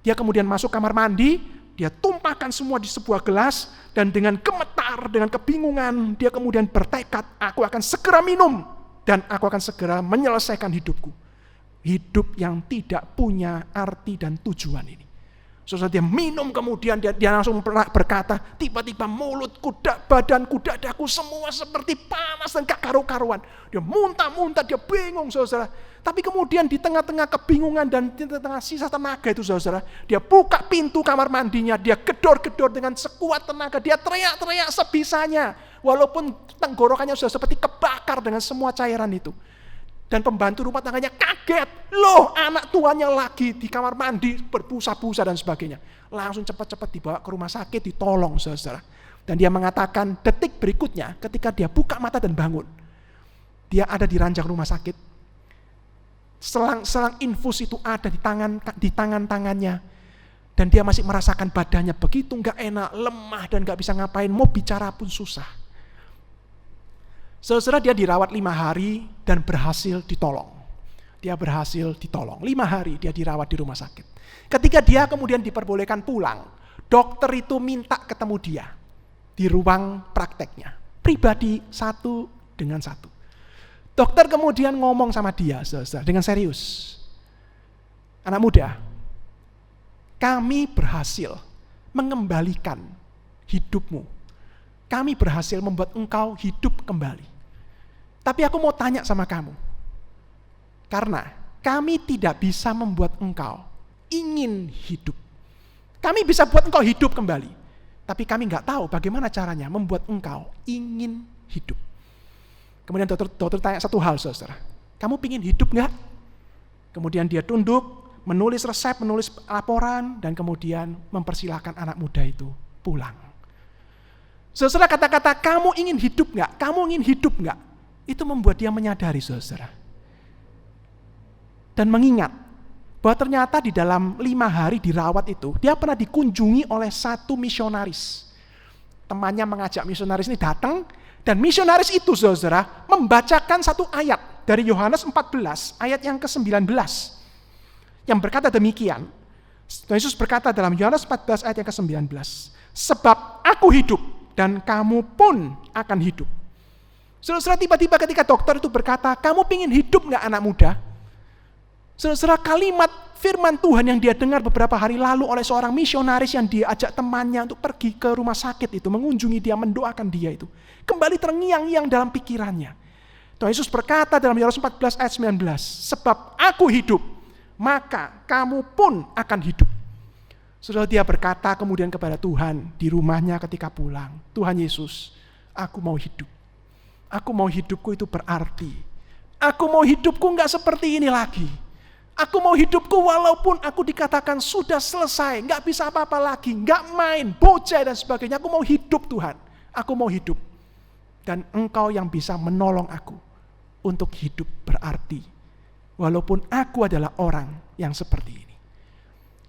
Dia kemudian masuk kamar mandi, dia tumpahkan semua di sebuah gelas, dan dengan gemetar, dengan kebingungan, dia kemudian bertekad, aku akan segera minum, dan aku akan segera menyelesaikan hidupku. Hidup yang tidak punya arti dan tujuan ini. Saudara, dia minum, kemudian dia langsung berkata, tiba-tiba mulutku, badanku, dadaku semua seperti panas dan gak karu-karuan. Dia muntah-muntah, dia bingung saudara. Tapi kemudian di tengah-tengah kebingungan dan di tengah sisa tenaga itu saudara, dia buka pintu kamar mandinya, dia gedor-gedor dengan sekuat tenaga, dia teriak-teriak sebisanya. Walaupun tenggorokannya sudah seperti kebakar dengan semua cairan itu. Dan pembantu rumah tangganya kaget, loh anak tuanya lagi di kamar mandi berbusa-busa dan sebagainya. Langsung cepat-cepat dibawa ke rumah sakit, ditolong saudara. Dan dia mengatakan detik berikutnya ketika dia buka mata dan bangun, dia ada di ranjang rumah sakit. Selang infus itu ada di tangannya. Dan dia masih merasakan badannya begitu gak enak, lemah dan gak bisa ngapain, mau bicara pun susah. Saudara, dia dirawat 5 hari dan berhasil ditolong. Dia berhasil ditolong. 5 hari dia dirawat di rumah sakit. Ketika dia kemudian diperbolehkan pulang, dokter itu minta ketemu dia di ruang prakteknya. Pribadi satu dengan satu. Dokter kemudian ngomong sama dia, saudara, dengan serius. Anak muda, kami berhasil mengembalikan hidupmu. Kami berhasil membuat engkau hidup kembali. Tapi aku mau tanya sama kamu. Karena kami tidak bisa membuat engkau ingin hidup. Kami bisa buat engkau hidup kembali. Tapi kami nggak tahu bagaimana caranya membuat engkau ingin hidup. Kemudian dokter tanya satu hal, saudara. Kamu ingin hidup nggak? Kemudian dia tunduk, menulis resep, menulis laporan, dan kemudian mempersilahkan anak muda itu pulang. Saudara, kata-kata kamu ingin hidup nggak? Kamu ingin hidup nggak? Itu membuat dia menyadari, saudara. Dan mengingat bahwa ternyata di dalam 5 hari dirawat itu, dia pernah dikunjungi oleh satu misionaris. Temannya mengajak misionaris ini datang, dan misionaris itu, saudara, membacakan satu ayat dari Yohanes 14, ayat yang ke-19. Yang berkata demikian, Tuhan Yesus berkata dalam Yohanes 14 ayat yang ke-19, sebab aku hidup dan kamu pun akan hidup. Saudara, tiba-tiba ketika dokter itu berkata, kamu pingin hidup nggak anak muda? Saudara, kalimat firman Tuhan yang dia dengar beberapa hari lalu oleh seorang misionaris yang dia ajak temannya untuk pergi ke rumah sakit itu, mengunjungi dia, mendoakan dia itu, kembali terngiang-ngiang dalam pikirannya. Tuhan Yesus berkata dalam Yohanes 14 ayat 19, sebab aku hidup, maka kamu pun akan hidup. Saudara, dia berkata kemudian kepada Tuhan di rumahnya ketika pulang, Tuhan Yesus, aku mau hidup. Aku mau hidupku itu berarti. Aku mau hidupku nggak seperti ini lagi. Aku mau hidupku walaupun aku dikatakan sudah selesai, nggak bisa apa-apa lagi, nggak main, bocah dan sebagainya. Aku mau hidup Tuhan. Aku mau hidup. Dan Engkau yang bisa menolong aku untuk hidup berarti. Walaupun aku adalah orang yang seperti ini.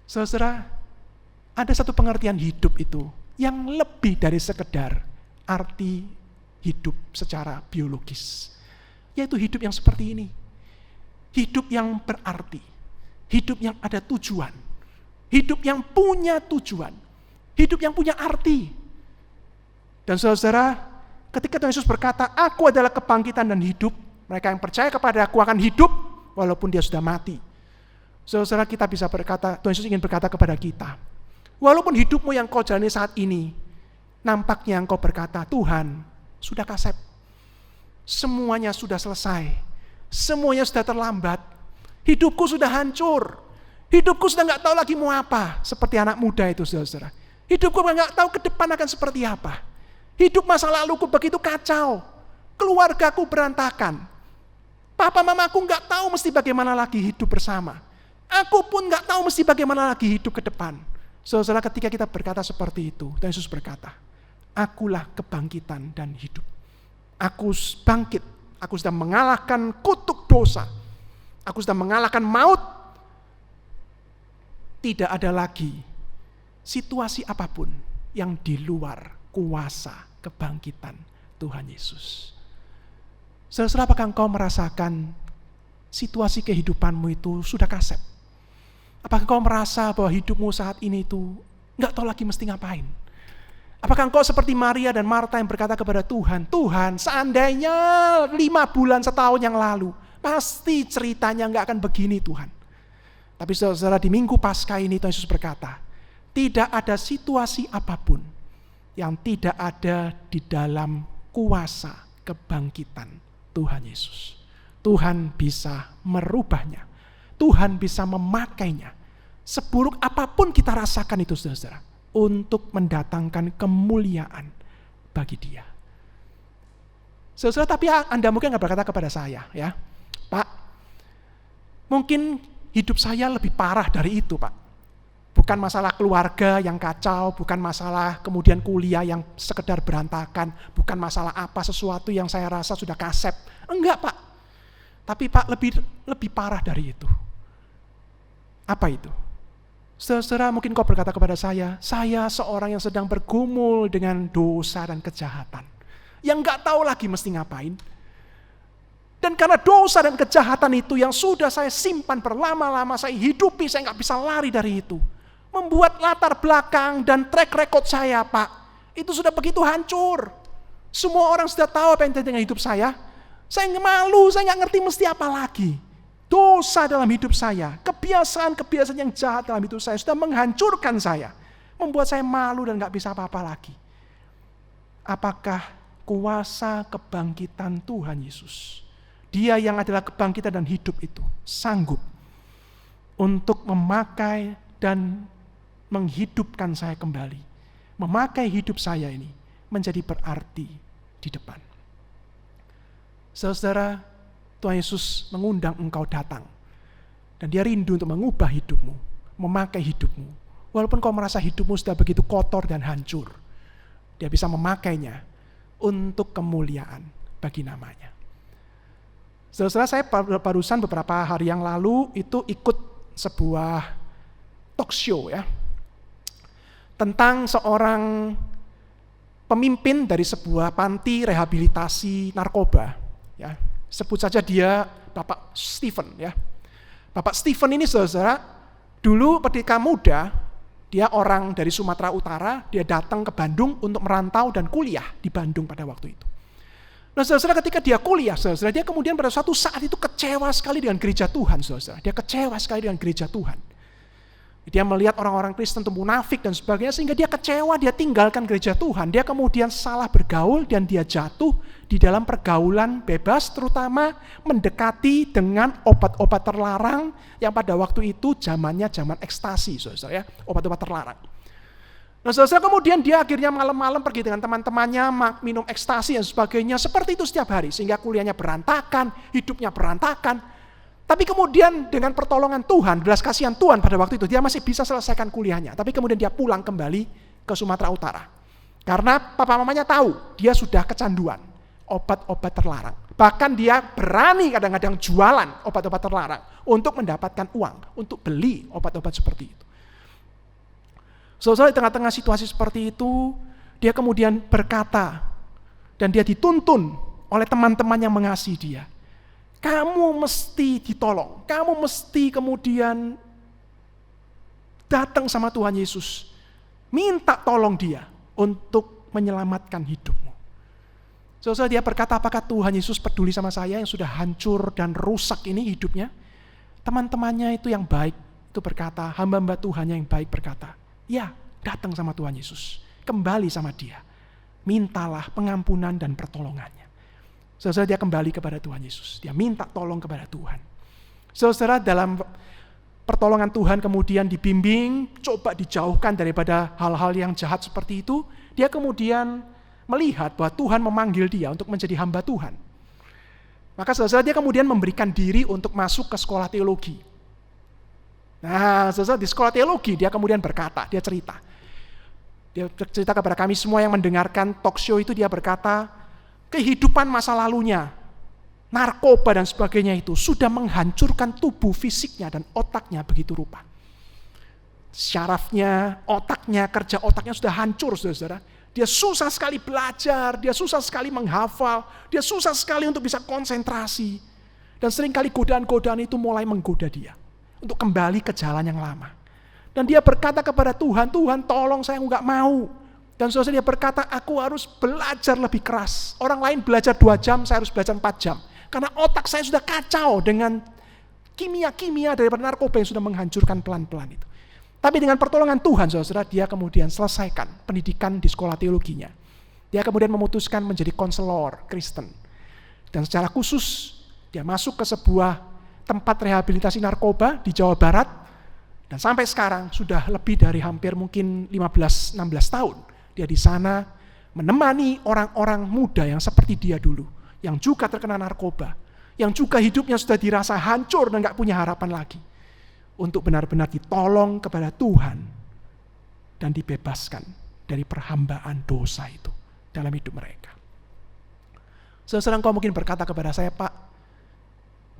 Saudara, ada satu pengertian hidup itu yang lebih dari sekedar arti hidup secara biologis. Yaitu hidup yang seperti ini. Hidup yang berarti, hidup yang ada tujuan, hidup yang punya tujuan, hidup yang punya arti. Dan saudara, ketika Tuhan Yesus berkata, aku adalah kebangkitan dan hidup, mereka yang percaya kepada aku akan hidup walaupun dia sudah mati. Saudara, kita bisa berkata, Tuhan Yesus ingin berkata kepada kita, walaupun hidupmu yang kau jalani saat ini, nampaknya engkau berkata, Tuhan, sudah kasep, semuanya sudah selesai. Semuanya sudah terlambat. Hidupku sudah hancur. Hidupku sudah gak tahu lagi mau apa. Seperti anak muda itu, saudara. Hidupku gak tahu ke depan akan seperti apa. Hidup masa laluku begitu kacau. Keluargaku berantakan. Papa mamaku gak tahu mesti bagaimana lagi hidup bersama. Aku pun gak tahu mesti bagaimana lagi hidup ke depan. Saudara, ketika kita berkata seperti itu, Tuhan Yesus berkata, akulah kebangkitan dan hidup. Aku bangkit. Aku sudah mengalahkan kutuk dosa. Aku sudah mengalahkan maut. Tidak ada lagi situasi apapun yang di luar kuasa kebangkitan Tuhan Yesus. Saudara, apakah engkau merasakan situasi kehidupanmu itu sudah kasep? Apakah engkau merasa bahwa hidupmu saat ini itu gak tahu lagi mesti ngapain? Apakah engkau seperti Maria dan Marta yang berkata kepada Tuhan, Tuhan, seandainya 5 bulan setahun yang lalu, pasti ceritanya gak akan begini Tuhan. Tapi saudara, di minggu Paskah ini Tuhan Yesus berkata, tidak ada situasi apapun yang tidak ada di dalam kuasa kebangkitan Tuhan Yesus. Tuhan bisa merubahnya. Tuhan bisa memakainya. Seburuk apapun kita rasakan itu, saudara, untuk mendatangkan kemuliaan bagi Dia. Saudara, tapi Anda mungkin nggak berkata kepada saya, ya, Pak, mungkin hidup saya lebih parah dari itu, Pak. Bukan masalah keluarga yang kacau, bukan masalah kemudian kuliah yang sekedar berantakan, bukan masalah apa sesuatu yang saya rasa sudah kasep. Enggak, Pak. Tapi Pak, lebih parah dari itu. Apa itu? Saudara, mungkin kau berkata kepada saya seorang yang sedang bergumul dengan dosa dan kejahatan. Yang gak tahu lagi mesti ngapain. Dan karena dosa dan kejahatan itu yang sudah saya simpan berlama-lama, saya hidupi, saya gak bisa lari dari itu. Membuat latar belakang dan track record saya, Pak, itu sudah begitu hancur. Semua orang sudah tahu apa yang terjadi dengan hidup saya. Saya malu, saya gak ngerti mesti apa lagi. Dosa dalam hidup saya, kebiasaan-kebiasaan yang jahat dalam hidup saya sudah menghancurkan saya. Membuat saya malu dan gak bisa apa-apa lagi. Apakah kuasa kebangkitan Tuhan Yesus, Dia yang adalah kebangkitan dan hidup itu, sanggup untuk memakai dan menghidupkan saya kembali. Memakai hidup saya ini menjadi berarti di depan. Saudara, Tuhan Yesus mengundang engkau datang. Dan Dia rindu untuk mengubah hidupmu, memakai hidupmu. Walaupun kau merasa hidupmu sudah begitu kotor dan hancur, Dia bisa memakainya untuk kemuliaan bagi namanya. Saudara, saya barusan beberapa hari yang lalu itu ikut sebuah talk show, ya, tentang seorang pemimpin dari sebuah panti rehabilitasi narkoba, ya. Sebut saja dia Bapak Stephen, ya. Bapak Stephen ini, saudara, Dulu ketika muda, dia orang dari Sumatera Utara, dia datang ke Bandung untuk merantau dan kuliah di Bandung pada waktu itu. Nah, saudara, ketika dia kuliah, saudara, dia kemudian pada suatu saat itu kecewa sekali dengan gereja Tuhan, saudara. Dia kecewa sekali dengan gereja Tuhan. Dia melihat orang-orang Kristen itu munafik dan sebagainya, sehingga dia kecewa, dia tinggalkan gereja Tuhan. Dia kemudian salah bergaul dan dia jatuh di dalam pergaulan bebas, terutama mendekati dengan obat-obat terlarang yang pada waktu itu zamannya zaman ekstasi, saudara, ya, obat-obat terlarang. Nah, saudara, kemudian dia akhirnya malam-malam pergi dengan teman-temannya, minum ekstasi dan sebagainya, seperti itu setiap hari, sehingga kuliahnya berantakan, hidupnya berantakan. Tapi kemudian dengan pertolongan Tuhan, belas kasihan Tuhan pada waktu itu, dia masih bisa selesaikan kuliahnya. Tapi kemudian dia pulang kembali ke Sumatera Utara. Karena papa mamanya tahu, dia sudah kecanduan obat-obat terlarang. Bahkan dia berani kadang-kadang jualan obat-obat terlarang untuk mendapatkan uang, untuk beli obat-obat seperti itu. Saudara, di tengah-tengah situasi seperti itu, dia kemudian berkata, dan dia dituntun oleh teman-teman yang mengasihi dia. Kamu mesti ditolong, kamu mesti kemudian datang sama Tuhan Yesus. Minta tolong dia untuk menyelamatkan hidupmu. Saudara, dia berkata, apakah Tuhan Yesus peduli sama saya yang sudah hancur dan rusak ini hidupnya? Teman-temannya itu yang baik, itu berkata, hamba-hamba Tuhan yang baik berkata, ya, datang sama Tuhan Yesus. Kembali sama dia. Mintalah pengampunan dan pertolongannya. Saudara, dia kembali kepada Tuhan Yesus. Dia minta tolong kepada Tuhan. Saudara, dalam pertolongan Tuhan kemudian dibimbing, coba dijauhkan daripada hal-hal yang jahat seperti itu. Dia kemudian melihat bahwa Tuhan memanggil dia untuk menjadi hamba Tuhan. Maka saudara, dia kemudian memberikan diri untuk masuk ke sekolah teologi. Nah, saudara, di sekolah teologi dia kemudian berkata, dia cerita kepada kami semua yang mendengarkan talk show itu, dia berkata, kehidupan masa lalunya, narkoba dan sebagainya itu sudah menghancurkan tubuh fisiknya dan otaknya begitu rupa. Syarafnya, otaknya, kerja otaknya sudah hancur, saudara. Dia susah sekali belajar, dia susah sekali menghafal, dia susah sekali untuk bisa konsentrasi. Dan seringkali godaan-godaan itu mulai menggoda dia untuk kembali ke jalan yang lama. Dan dia berkata kepada Tuhan, Tuhan tolong, saya enggak mau. Dan saudara, dia berkata, aku harus belajar lebih keras. Orang lain belajar 2 jam, saya harus belajar 4 jam. Karena otak saya sudah kacau dengan kimia-kimia daripada narkoba yang sudah menghancurkan pelan-pelan itu. Tapi dengan pertolongan Tuhan, saudara, dia kemudian selesaikan pendidikan di sekolah teologinya. Dia kemudian memutuskan menjadi konselor Kristen. Dan secara khusus, dia masuk ke sebuah tempat rehabilitasi narkoba di Jawa Barat, dan sampai sekarang sudah lebih dari hampir mungkin 15-16 tahun dia di sana menemani orang-orang muda yang seperti dia dulu, yang juga terkena narkoba, yang juga hidupnya sudah dirasa hancur dan gak punya harapan lagi, untuk benar-benar ditolong kepada Tuhan dan dibebaskan dari perhambaan dosa itu dalam hidup mereka. Saudara, engkau mungkin berkata kepada saya, Pak,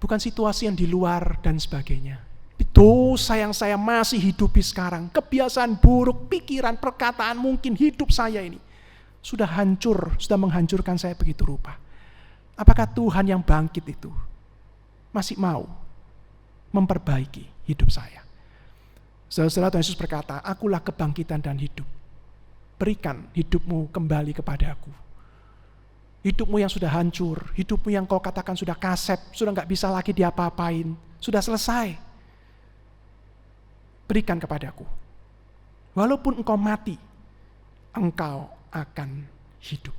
bukan situasi yang di luar dan sebagainya. Dosa yang saya masih hidupi sekarang, kebiasaan buruk, pikiran, perkataan, mungkin hidup saya ini sudah hancur, sudah menghancurkan saya begitu rupa. Apakah Tuhan yang bangkit itu masih mau memperbaiki hidup saya? Saudara, Tuhan Yesus berkata, akulah kebangkitan dan hidup. Berikan hidupmu kembali kepadaku. Hidupmu yang sudah hancur, hidupmu yang kau katakan sudah kasep, sudah gak bisa lagi diapa-apain, sudah selesai. Berikan kepadaku. Walaupun engkau mati, engkau akan hidup.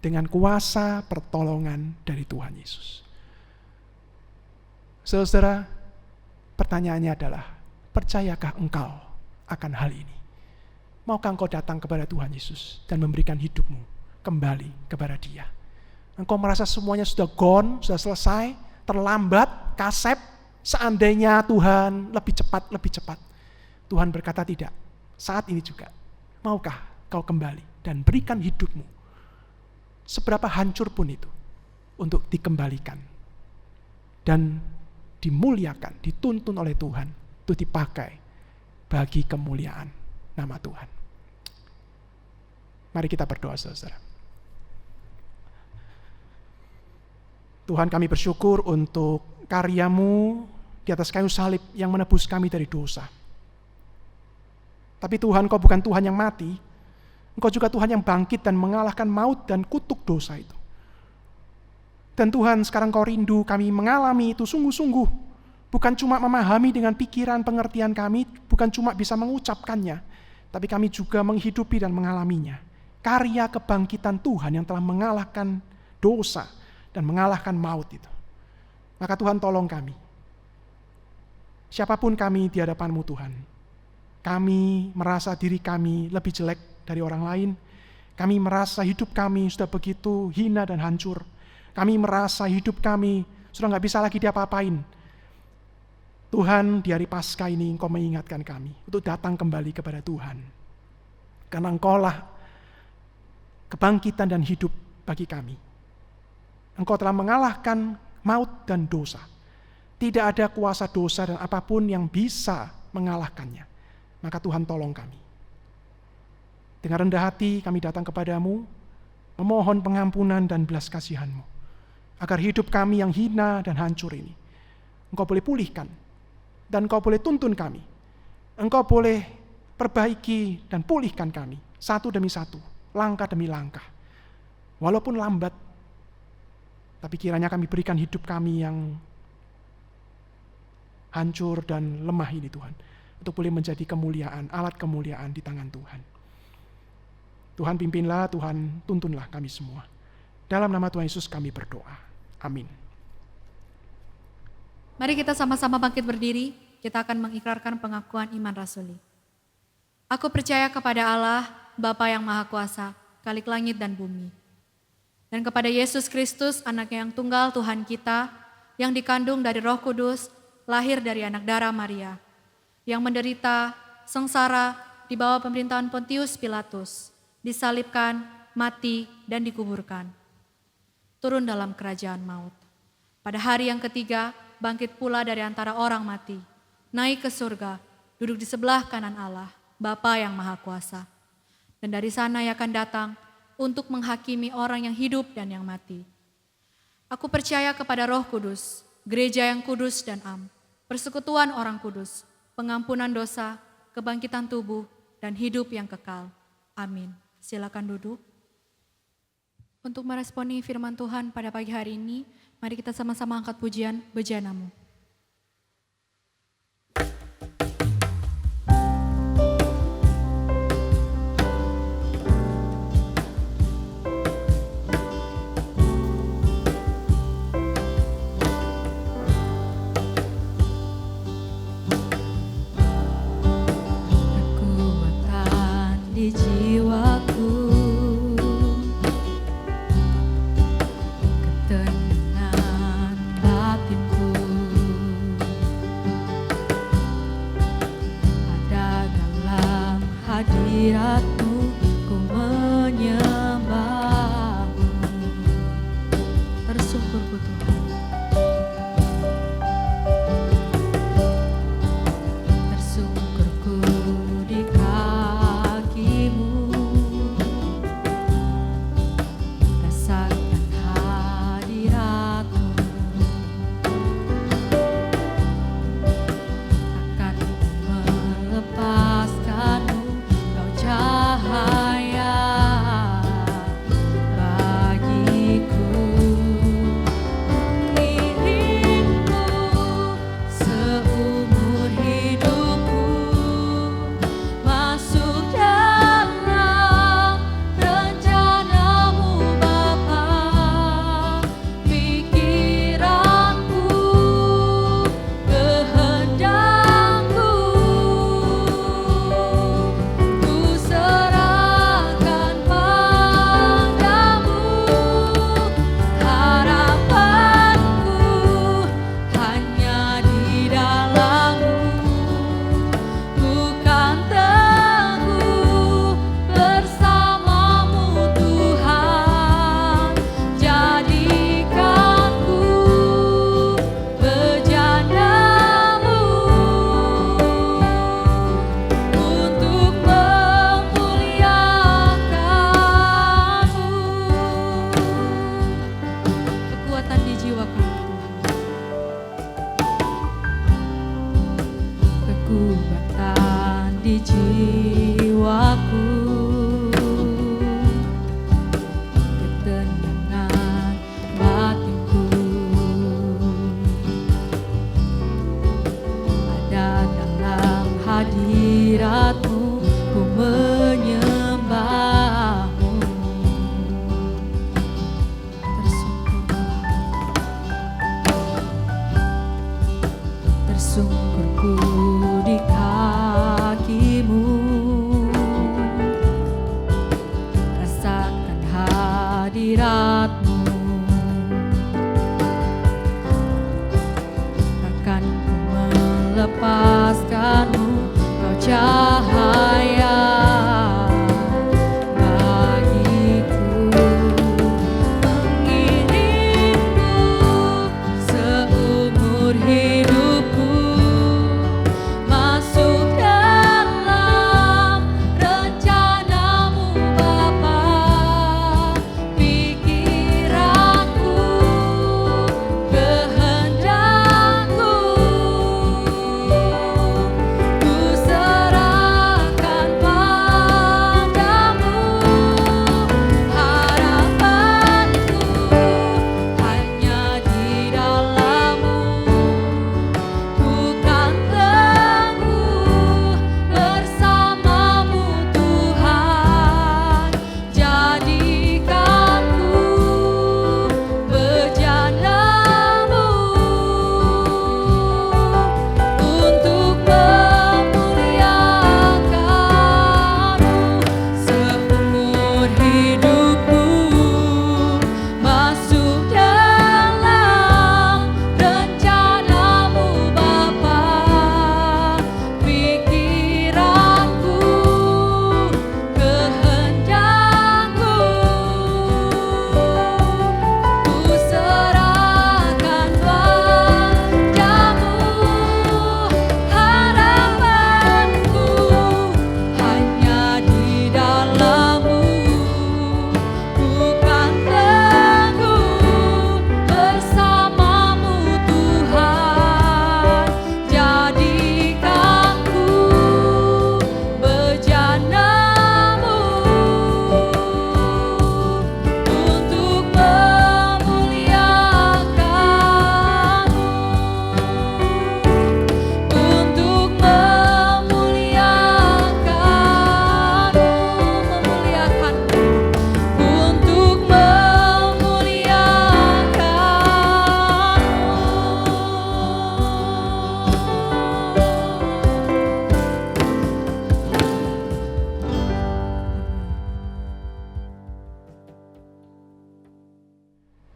Dengan kuasa pertolongan dari Tuhan Yesus. Saudara, pertanyaannya adalah, percayakah engkau akan hal ini? Maukah engkau datang kepada Tuhan Yesus dan memberikan hidupmu kembali kepada Dia? Engkau merasa semuanya sudah gone, sudah selesai, terlambat, kasep, seandainya Tuhan lebih cepat. Tuhan berkata tidak, saat ini juga. Maukah kau kembali dan berikan hidupmu, seberapa hancur pun itu, untuk dikembalikan dan dimuliakan, dituntun oleh Tuhan, untuk dipakai bagi kemuliaan nama Tuhan. Mari kita berdoa, saudara. Tuhan, kami bersyukur untuk karya-Mu di atas kayu salib yang menebus kami dari dosa. Tapi Tuhan, Engkau bukan Tuhan yang mati, Engkau juga Tuhan yang bangkit dan mengalahkan maut dan kutuk dosa itu. Dan Tuhan, sekarang Engkau rindu kami mengalami itu sungguh-sungguh. Bukan cuma memahami dengan pikiran pengertian kami, bukan cuma bisa mengucapkannya, tapi kami juga menghidupi dan mengalaminya. Karya kebangkitan Tuhan yang telah mengalahkan dosa dan mengalahkan maut itu. Maka Tuhan tolong kami. Siapapun kami di hadapan-Mu Tuhan, kami merasa diri kami lebih jelek dari orang lain, kami merasa hidup kami sudah begitu hina dan hancur, kami merasa hidup kami sudah gak bisa lagi diapa-apain. Tuhan, di hari Paskah ini Engkau mengingatkan kami untuk datang kembali kepada Tuhan. Karena Engkaulah kebangkitan dan hidup bagi kami. Engkau telah mengalahkan maut dan dosa. Tidak ada kuasa dosa dan apapun yang bisa mengalahkannya. Maka Tuhan tolong kami. Dengan rendah hati kami datang kepadamu, memohon pengampunan dan belas kasihan-Mu. Agar hidup kami yang hina dan hancur ini, Engkau boleh pulihkan. Dan Engkau boleh tuntun kami. Engkau boleh perbaiki dan pulihkan kami. Satu demi satu, langkah demi langkah. Walaupun lambat, tapi kiranya kami berikan hidup kami yang hancur dan lemah ini Tuhan, untuk boleh menjadi kemuliaan, alat kemuliaan di tangan Tuhan. Tuhan pimpinlah, Tuhan tuntunlah kami semua. Dalam nama Tuhan Yesus kami berdoa. Amin. Mari kita sama-sama bangkit berdiri, kita akan mengikrarkan pengakuan iman rasuli. Aku percaya kepada Allah, Bapa yang Maha Kuasa, Khalik langit dan bumi. Dan kepada Yesus Kristus, Anaknya yang tunggal Tuhan kita, yang dikandung dari Roh Kudus, lahir dari anak darah Maria, yang menderita, sengsara, di bawah pemerintahan Pontius Pilatus, disalibkan, mati, dan dikuburkan. Turun dalam kerajaan maut. Pada hari yang ketiga, bangkit pula dari antara orang mati, naik ke surga, duduk di sebelah kanan Allah, Bapa yang Maha Kuasa. Dan dari sana Ia akan datang untuk menghakimi orang yang hidup dan yang mati. Aku percaya kepada Roh Kudus, gereja yang kudus dan am, persekutuan orang kudus, pengampunan dosa, kebangkitan tubuh, dan hidup yang kekal. Amin. Silakan duduk. Untuk meresponi firman Tuhan pada pagi hari ini, mari kita sama-sama angkat pujian bejanamu. Kekuatan di jiwaku, ketenangan batinku.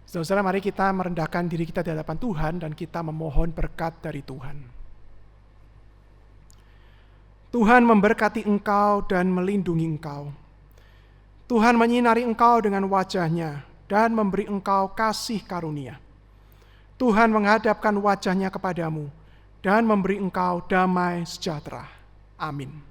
Saudara-saudara, mari kita merendahkan diri kita di hadapan Tuhan dan kita memohon berkat dari Tuhan. Tuhan memberkati engkau dan melindungi engkau. Tuhan menyinari engkau dengan wajah-Nya dan memberi engkau kasih karunia. Tuhan menghadapkan wajah-Nya kepadamu dan memberi engkau damai sejahtera. Amin.